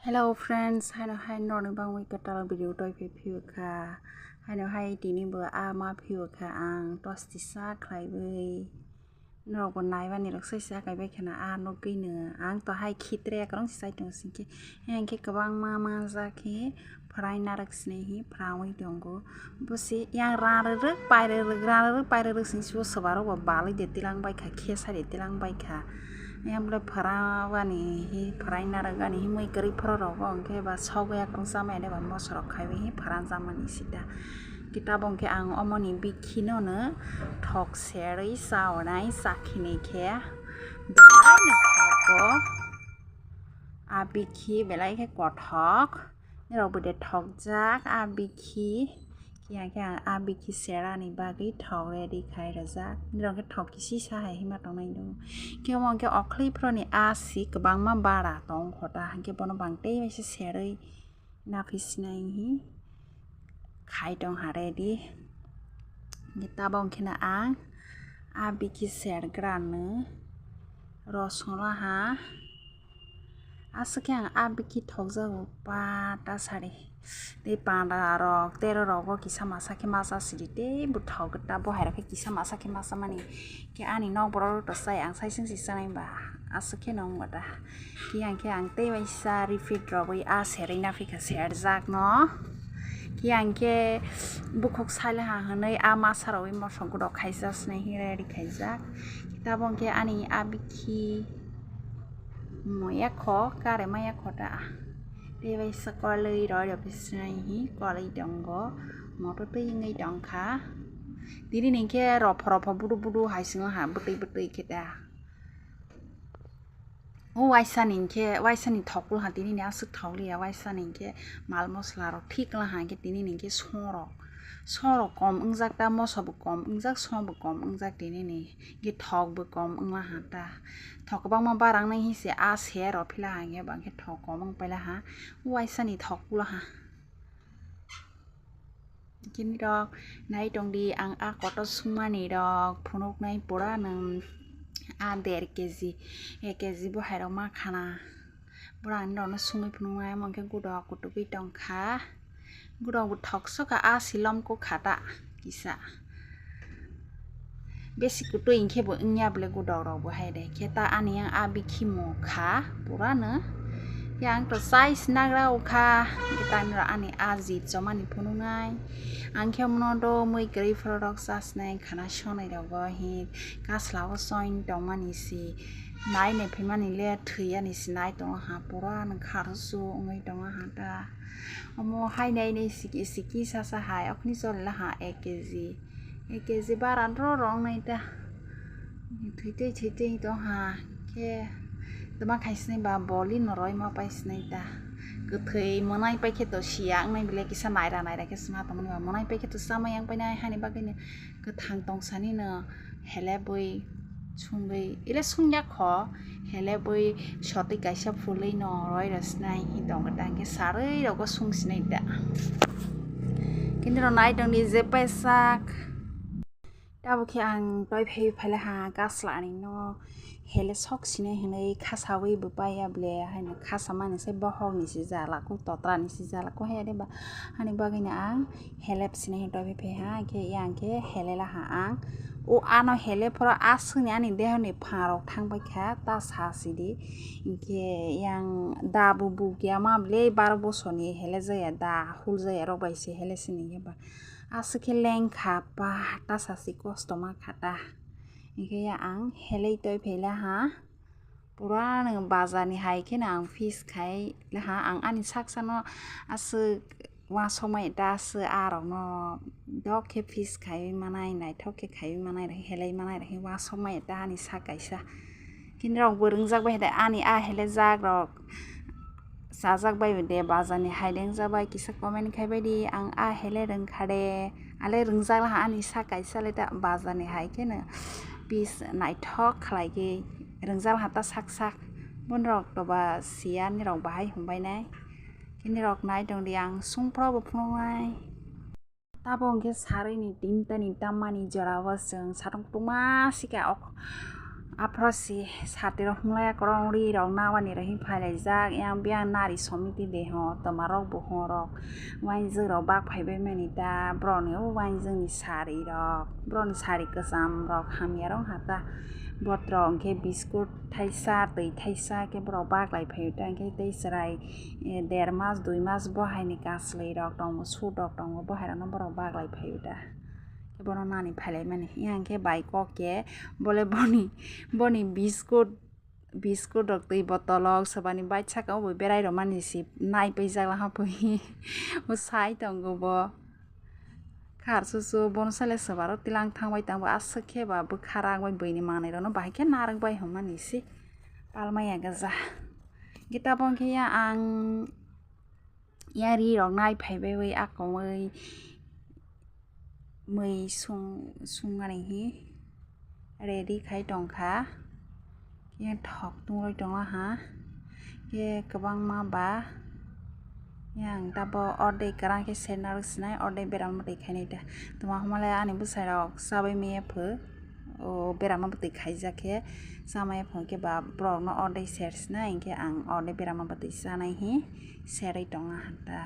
Hello friends, hai nọ nâng bang wei katal video toy phiu kha. Hai tini bữa ma phiu kha ang tostisa khai bơi. Nọ còn nai van ni lok sai sa kai bai khana no ki ne ang to hai khitre ka rong sai tong sin ke. Hang ke kabang ma za ke phrai na rak sne hi phrawai dong go. Busi yang ra ruk pai ruk sin su sabaro ba balai de tilang bai kha khe sa de tilang bai kha. Em le phara wani hi phrai na raga ni moi kari phara ro bong ke ba soga ya kong sama ne ba mo sorok khai hi pharan zamani sita kita bong ke ang omoni bikhino ne thok seri sao nai sakhini khe belai na thoko abikhi belai ke ko thok ne ro bude thok jak abikhi kya abikhi sera ni bagi thok ready khai razak ni ro ke thok kisi sa hai hima tong nai do ke mong ke okli pro ni asi kabang ma bara tong khota ke bono bang te mai se serei na phis nai hi khai tong ha ready ni ta bong khina ang abikhi ser gran ne ro sora ha asakang abikhi thok ja pa ta sari te panda rok tero rogo kisa masa ke masa sirite buthau gata bo haira ke kisa masa ke masa mani ke ani nok boro to sai ang sai sing si sanai ba asake nong wata ki ang te bai sa repeat robai a serina fika ser jak no ki ang ke bukhok sale ha hanai a masa rowi mo songku dok khaisa snai hi ready khaijak kitabong ke ani abikhi moya kho kare maya khota te bai sa kolei ro ro bisnai hi kolei dongo moto te ngai dong kha diri ning ke ro phoro budu haising ha butei keta o waisa ning thokul ha diri ni asuk thokli ya waisa ning ke mal mosla ro thik la ha ke diri ning ke soro kom ungjak ta moso bu kom ungjak so bu kom ungjak dini ni ge thok bu kom ungla ha ta thok bang ma barang nai hi se a se ro phila ha nge bang ke thok kom ung paila ha waisa ni thokul ha kini dok nai tong di ang a koto sumani dok phunuk nai pura nang a 1.5 kg 1 kg bo hairo ma khana bura ni dok na sungai phunuk nai mong ke gudok kutubi tong kha gudok bu thok soka a silom ko khata kisa besi kutu ingke bo nya ble gudok ro bo haide kheta ani yang abikhi mo kha pura na yang to size nagra ukha kita ni ani aji chomani phunungai angkhe mno do moi gri product sasnai khana sonai rogo hi kaslawo soin tongmani si nai ne phimani le thuya ni sinai tong ha pura na kharsu ngai tong ha ta omo hai nai nei siki sa hai okni sol la ha 1 kg 1 kg baran ro rong nai ta thitei to ha ke tama khaisnai ba boli noroi ma paisnai ta gethei monai pai khe to siang nai bile kisa naira ke sma tamani ba monai pai khe to sama yang pai nai hani bagine gethang tong sani no hele boi sungai ile sungya kho hele boi soti kaisa fulei no roi rasnai hi dong ta ke sarei rogo sungsinai da kinro nai dong ni je paisak ta bo khe ang toi phei phaila ha gasla ani no hele sok sine hinai khasawi bu paya ble haina khasama ni se bohog ni si jala ku totra ni si jala ko he de ba hani bagina ang helep sine hi toi phei ha ke yang ke helela ha ang o ano hele pora asuni ani deho ni pharok thangbai kha ta sa sidi ke yang da bu kya ma ble 12 বছর ni hele jaya da hul jaya rok bai se hele sini ba asike leng kha pa ta sa si customer khata ingke ya ang helei toi phela ha pura nang bazar ni hai ke nang fish khai la ha ang ani saksano asu wa somai da su arok no dok ke fish khai manai nai thok ke khai manai helei manai wa somai da ni sakaisa kinrok burung jak bai da ani a hele jak rok sajak bai de bazar ni haideng jabai kisa comment khai bai di ang a hele reng khade ale ringjak la ani sakaisa le da bazar ni hai ke na pis nai thok khlai ke ringjal hata sak bon rok to ba sia ni rok bahai humbai nai kini rok nai dong diang sungpro bo phungai tabong ke sarai ni tinta ni tamani jara waseng sarong puma sika ok Aprosi sate rok mulai korong ri rok nawani rahi phalai jak yang biang nari somiti deho tomarok buho rok wain jeng rok bak phaibai mani da broni wain jeng ni sari rok broni sari kesam rok hamya rok hata botro ke biskut thaisa tui thaisa ke bro bak lai phai ta ke tei sarai 1.5 mas 2 mas bohai ni kaslei rok tong su rok tong bohai rok no bro bak lai phai ta bono nani phalai mani yang ke bai ko ke bole boni biskut rok tui botolok sabani bai saka bo berai rok mani si nai pai jala ha pui usai tongo bo khar susu bon sale sabaro tilang thangbai tangbo asuk ke ba bukhara bai boini manai ro no bai ke narang bai homani si palmaya gaja kita bon ke ya ang yari rok nai phaibai bai akomoi mui sungani hi ready khai tongkha ke thok tungroi tongla ha ke kabang ma ba yang tabo ordei karang ke senar snai ordei beram mati khaini da tuma hamale ani busai rok sabai me phu o beram mati khaija ke samai phu ke ba brok no ordei ser snai ke ang ordei beram mati sanai hi serai tonga da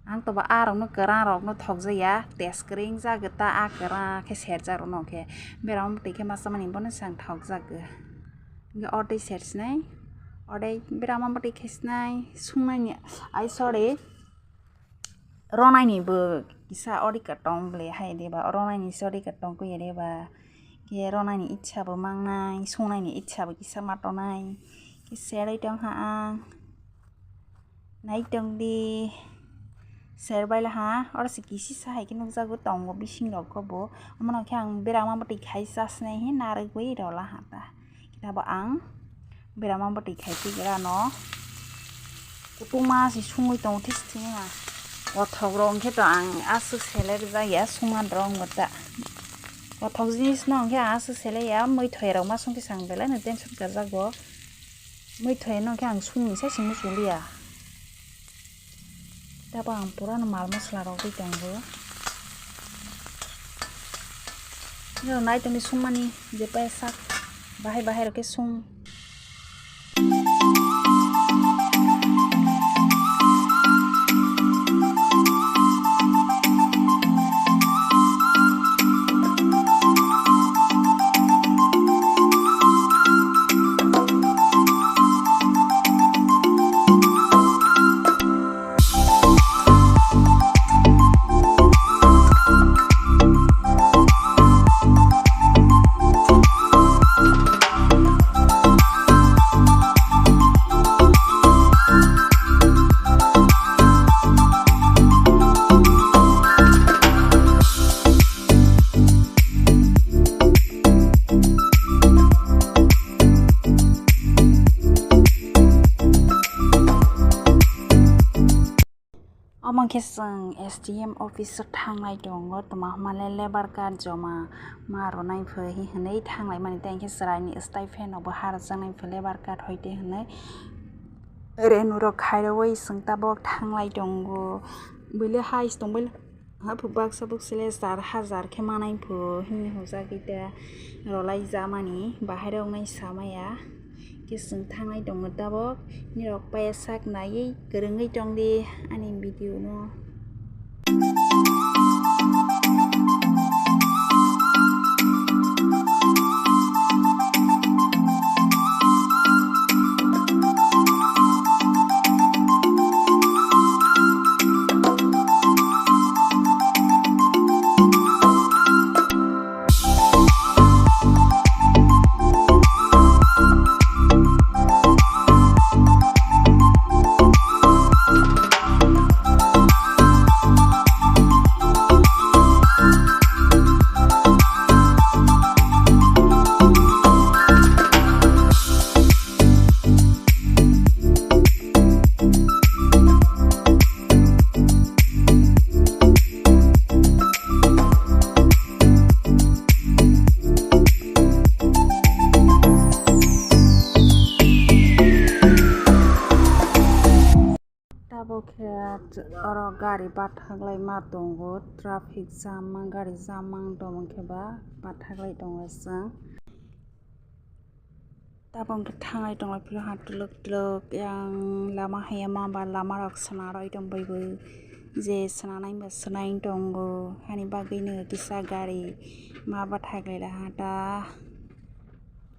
ang to ba arok no karang rok no thokjaya test kring ja gata a kara ke serja ro no ke beram mati ke masamani bon sang thokjak ge ordei ser snai ordei beram mati khisnai sungnai ni ai sorry ronai ni bo kisa ori katong ble hai de ba ronai ni sori katong ko yere ba ke ronai ni ichha bo mangnai sungnai ni ichha bo kisa matonai ke serai tong ha ang nai tong di serbai la ha or si kisi sa hai ke nukja go tong bo bising rok ko bo amano ke ang beram mati khai sasnai hi narai goi ro la ha ta kita bo ang beram mati khai ti gra no kutuma si sungoi tong this thina othok rong ke to ang asu sele ja ya sungan rong gota othok jinis no ke asu sele ya moi thoi rong ma sung ke sang bela ne tension ka jago moi thoi no ke ang sung ni sa sing musulia ta ba ang pura no mal masla rok ti tong bo no nai to ni sung mani je pa sak bahai ro ke sung among kesang SDM officer thanglai dongo toma hamale labor card joma maro nai phai hi hnei thanglai mani tang ke sarai ni stipend obo har jangnai phai labor card hoite hnei renu ro khairoi singta bok thanglai dongo bile hais tongbil ha phubak sabuk sele 4000 ke manai phu hini hoja kita rolai jamani bahai rok nai samaya kisung thangai dong tabok ni rok payak nai kerengai dong di ani video no oro gari bathaglai ma tongo traffic jam ma gari jam mang dong kheba bathaglai tongo sang Tabong ketangai dong lai pilihan teluk yang lama hayama ba lama rok senaroi dong baibu je senanai ba senai donggo hani bagaiनो kisa gari maba thaglaila hata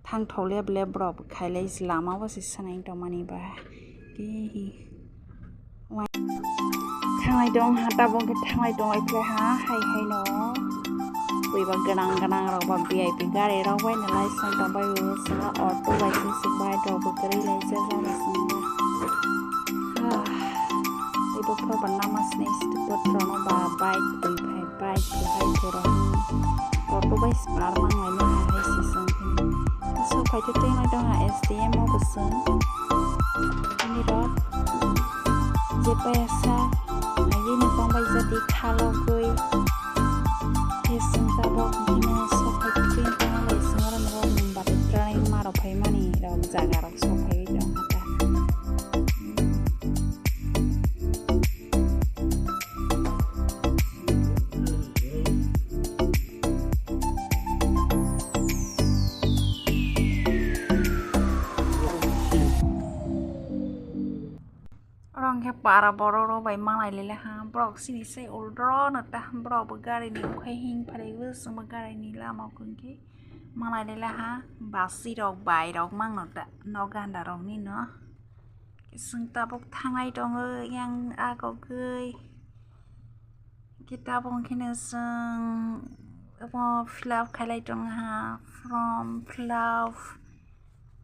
thang thole ble brok khailai lama ba se senai dong mani ba ki thangai dong hata bong ketangai dong lai pilihan hai no Wiba ganang rok ba VIP gari rok wai na lai sang dong bai wu sa auto bai su bai dong bu kari lai sa sa na sang ba ibu pro ba namas ne stu pot rono ba bai bui bai hai ro auto bai smar mang lai na hai si sang so pai tu teng lai dong ha STM mo bu sang ini rot je pesa ai ni tong bai jadi khalo goi Sing tabok ini sopai kucing tanggal sekarang orang membuat training marah mani dalam jaga rok sopai dong kata. Orang ke para boro bai malai lele ha brok sini sai uldro na ta brok begari ni khai hing phai wus begari ni lama kunki malai lele ha basi rok bai rok mang na ta no ganda rok ni no sung ta bok thangai dong yang ako gei kita bong kene sung mo fill khalai dong ha from fill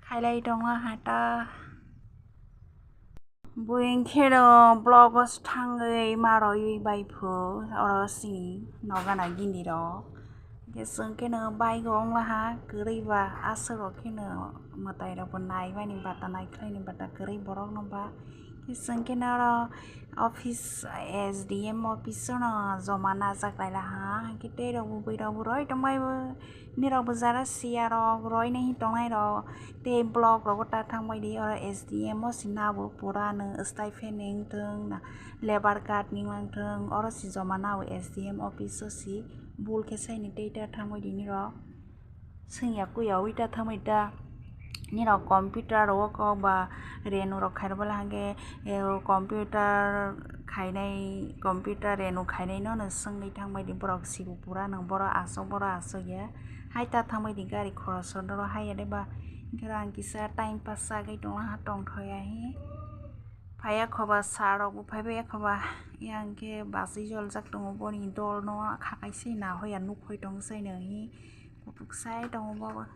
khalai dong ha ta Buing kero blogos tangai maroi bai phu oro sini nogana gindi ro gesung kena bai gong la ha keri ba asro kena matai ro bonai ba ni bata nai khlai ni bata keri borok no ba gesung kena ro office SDM office no joma na jaklai la ha kite ro bui ro roi tomai ni ro bujara sia ro roi nei tongai ro te blog ro ta thangbai di oro SDM o sinabu purana stipending thung na labor card ning lang thung oro si joma na SDM office si bul ke sai ni data thangbai di ni ro singya ku yawi ta thangbai ta ni ro computer ro ko ba renu ro khair bala hange computer khainai computer renu khainai no singni thangbai di borok sibu pura nang boro aso ya hai ta thangbai di gari khoros ro hai de ba Gerang kisa time pass sagai dong ha tong thoya hi phaya khoba saro bu phaya khoba yang ke basi jol jak dong boni dol no khakai sei na hoya nuk khoi dong sei no hi kutuk sai dong ba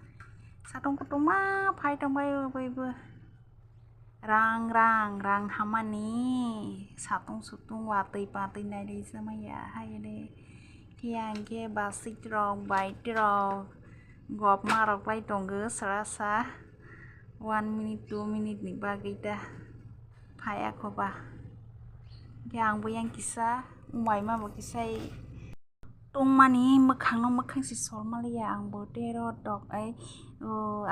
satong kutuma phai dong bai bu rang hamani satong sutung wa tei pa tei nai dei samaya hai de yang ke basi drong bai drong gop marok lai tonggo serasa 1 minute 2 minute ni bagai dah phaya khoba yang yang kisa umai ma bo kisai tongmani mokhang si sormali ya ang bo tero dok ai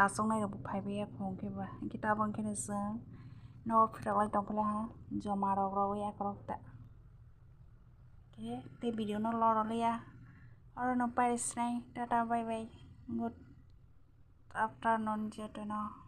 asong nai ro phai be khong ke ba kita bang kene sa no phira lai tong pala ha joma ro ya krok ta ke te video no lo ro ya oro no paris nai tata bye bye good afternoon jatana